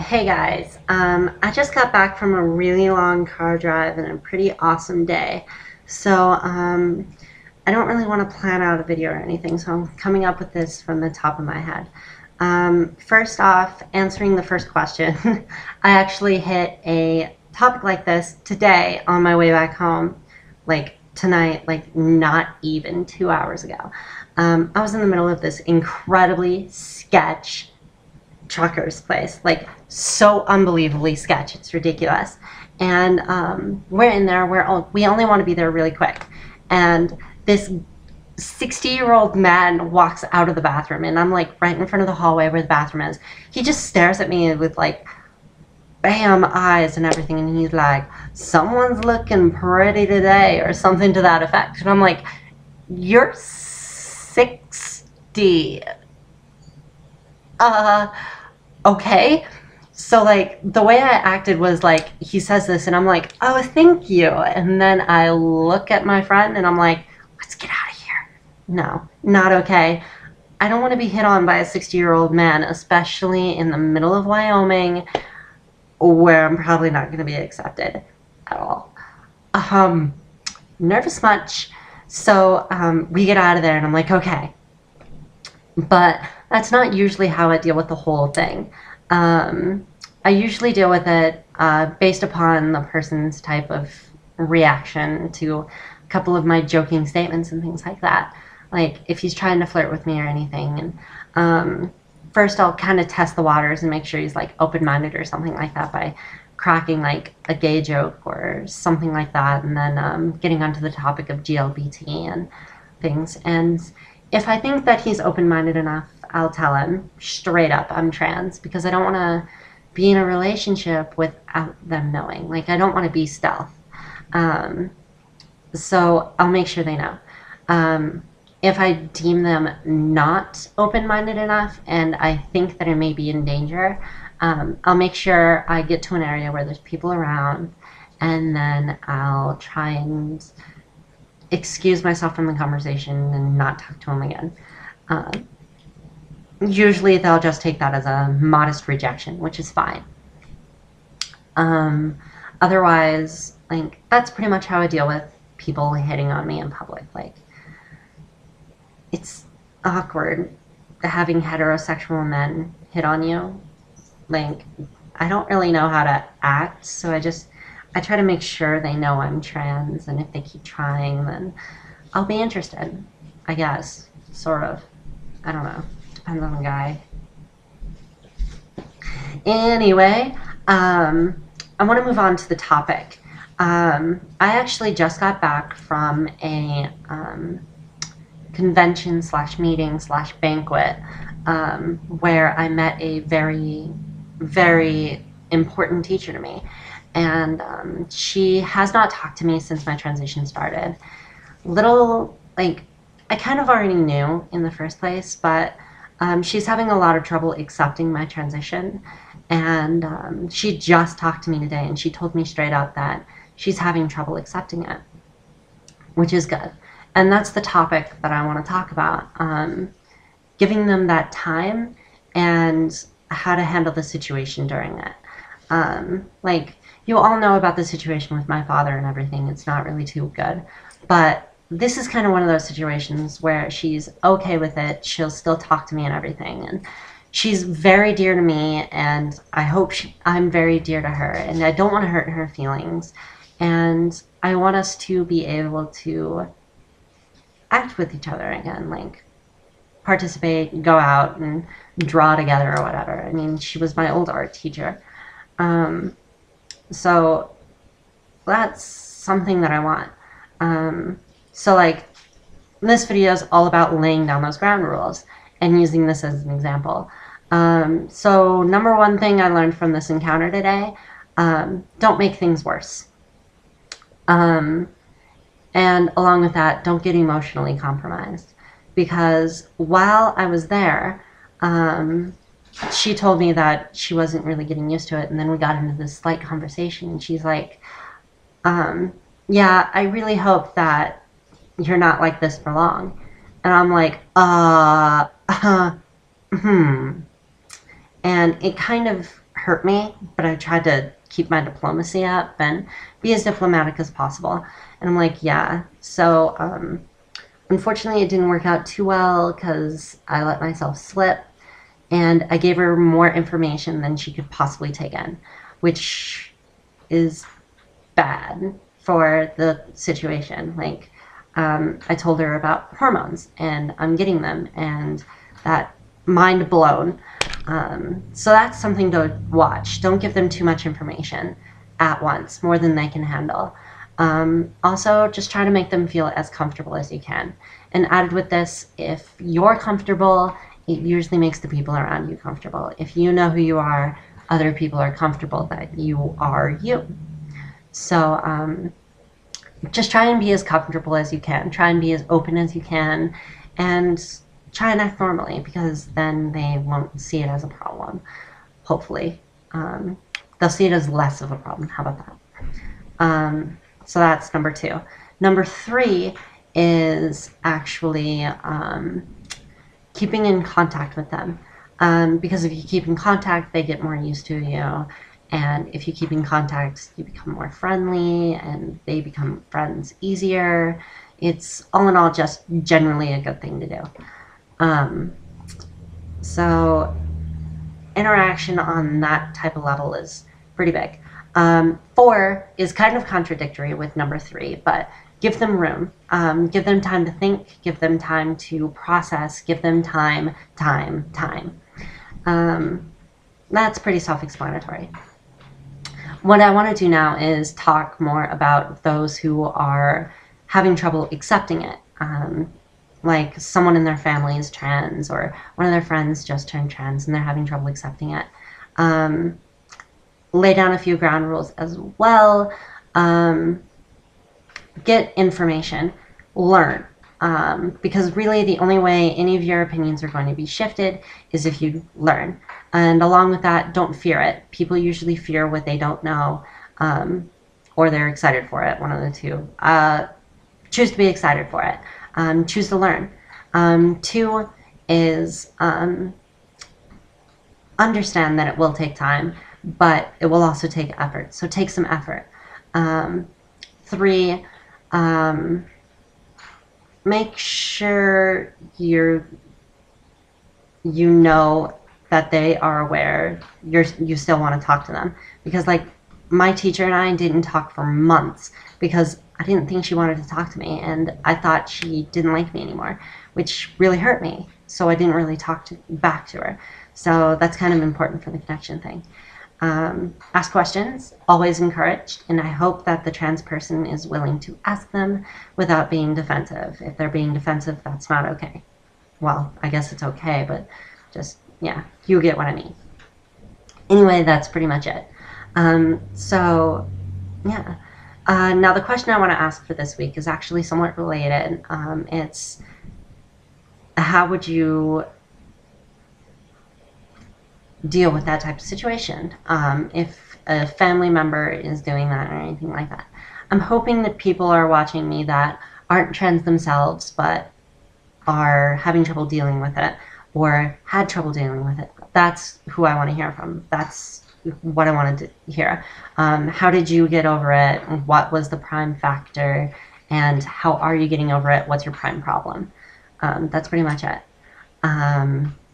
Hey guys, I just got back from a really long car drive and a pretty awesome day. So, I don't really want to plan out a video or anything, so I'm coming up with this from the top of my head. First off, answering the first question, I actually hit a topic like this today on my way back home, like tonight, like not even 2 hours ago. I was in the middle of this incredibly sketch trucker's place, like so unbelievably sketch. It's ridiculous. And we're in there. We only want to be there really quick. And this 60-year-old man walks out of the bathroom, and I'm like right in front of the hallway where the bathroom is. He just stares at me with like bam eyes and everything, and he's like, "Someone's looking pretty today," or something to that effect. And I'm like, "You're 60. Uh, okay." So like the way I acted was like he says this and I'm like, "Oh, thank you." And then I look at my friend and I'm like, "Let's get out of here." No, not okay. I don't want to be hit on by a 60-year-old man, especially in the middle of Wyoming where I'm probably not going to be accepted at all. Um, Nervous much. So we get out of there and I'm like, okay. But that's not usually how I deal with the whole thing. I usually deal with it based upon the person's type of reaction to a couple of my joking statements and things like that. Like if he's trying to flirt with me or anything. And first I'll kind of test the waters and make sure he's like open-minded or something like that by cracking like a gay joke or something like that, and then getting onto the topic of GLBT and things. And if I think that he's open-minded enough, I'll tell him straight up I'm trans, because I don't want to be in a relationship without them knowing. Like, I don't want to be stealth. So I'll make sure they know. If I deem them not open-minded enough and I think that I may be in danger, I'll make sure I get to an area where there's people around, and then I'll try and excuse myself from the conversation and not talk to them again. Usually they'll just take that as a modest rejection, which is fine. Otherwise, like, that's pretty much how I deal with people hitting on me in public. Like, it's awkward having heterosexual men hit on you. Like, I don't really know how to act, so I try to make sure they know I'm trans, and if they keep trying, then I'll be interested, I guess, sort of. I don't know. Depends on the guy. Anyway, I want to move on to the topic. I actually just got back from a convention slash meeting slash banquet where I met a very, very important teacher to me. And she has not talked to me since my transition started. Little, like, I kind of already knew in the first place, but she's having a lot of trouble accepting my transition. And she just talked to me today, and she told me straight up that she's having trouble accepting it, which is good. And that's the topic that I want to talk about. Giving them that time and how to handle the situation during it. Like, you all know about the situation with my father and everything. It's not really too good. But this is kind of one of those situations where she's okay with it. She'll still talk to me and everything. And she's very dear to me, and I hope I'm very dear to her. And I don't want to hurt her feelings. And I want us to be able to act with each other again. Like, participate, go out and draw together or whatever. I mean, she was my old art teacher. So that's something that I want. So like, this video is all about laying down those ground rules and using this as an example. So number one thing I learned from this encounter today, don't make things worse. And along with that, don't get emotionally compromised. Because while I was there, she told me that she wasn't really getting used to it, and then we got into this slight conversation, and she's like, yeah, I really hope that you're not like this for long. And I'm like, and it kind of hurt me, but I tried to keep my diplomacy up and be as diplomatic as possible. And I'm like, yeah. So unfortunately, it didn't work out too well because I let myself slip, and I gave her more information than she could possibly take in, which is bad for the situation. Like, I told her about hormones, and I'm getting them, and that mind blown. So that's something to watch. Don't give them too much information at once, more than they can handle. Also, just try to make them feel as comfortable as you can. And added with this, if you're comfortable, it usually makes the people around you comfortable. If you know who you are, other people are comfortable that you are you. So just try and be as comfortable as you can. Try and be as open as you can. And try and act normally, because then they won't see it as a problem, hopefully. They'll see it as less of a problem. How about that? So that's number 2. Number 3 is actually keeping in contact with them. Because if you keep in contact, they get more used to you. And if you keep in contact, you become more friendly and they become friends easier. It's all in all just generally a good thing to do. So interaction on that type of level is pretty big. 4 is kind of contradictory with number 3, but give them room. Give them time to think. Give them time to process. Give them time. That's pretty self-explanatory. What I want to do now is talk more about those who are having trouble accepting it. Like someone in their family is trans, or one of their friends just turned trans and they're having trouble accepting it. Lay down a few ground rules as well. Get information. Learn. Because really the only way any of your opinions are going to be shifted is if you learn. And along with that, don't fear it. People usually fear what they don't know, or they're excited for it, one of the two. Choose to be excited for it. Choose to learn. 2 is understand that it will take time, but it will also take effort. So take some effort. 3, make sure you know that they are aware you still want to talk to them. Because like my teacher and I didn't talk for months because I didn't think she wanted to talk to me, and I thought she didn't like me anymore, which really hurt me. So I didn't really talk back to her. So that's kind of important for the connection thing. Ask questions, always encouraged, and I hope that the trans person is willing to ask them without being defensive. If they're being defensive, that's not okay. Well, I guess it's okay, but just, yeah, you get what I mean. Anyway, that's pretty much it. So, yeah. Now the question I want to ask for this week is actually somewhat related. It's, how would you deal with that type of situation if a family member is doing that or anything like that? I'm hoping that people are watching me that aren't trans themselves but are having trouble dealing with it or had trouble dealing with it. That's who I want to hear from. That's what I wanted to hear. How did you get over it? What was the prime factor? And how are you getting over it? What's your prime problem? That's pretty much it.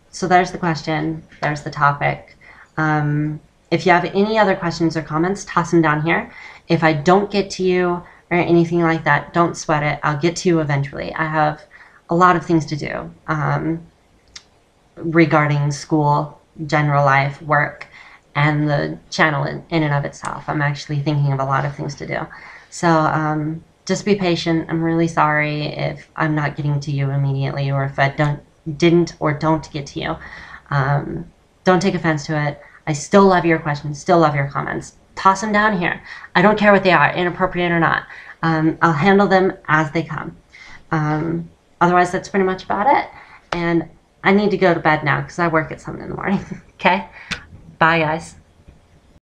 So there's the question. There's the topic. If you have any other questions or comments, toss them down here. If I don't get to you or anything like that, don't sweat it. I'll get to you eventually. I have a lot of things to do regarding school, general life, work, and the channel in and of itself. I'm actually thinking of a lot of things to do. So just be patient. I'm really sorry if I'm not getting to you immediately, or if I didn't or don't get to you. Don't take offense to it. I still love your questions, still love your comments. Toss them down here. I don't care what they are, inappropriate or not. I'll handle them as they come. Otherwise, that's pretty much about it. And I need to go to bed now because I work at 7 in the morning. Okay? Bye, guys.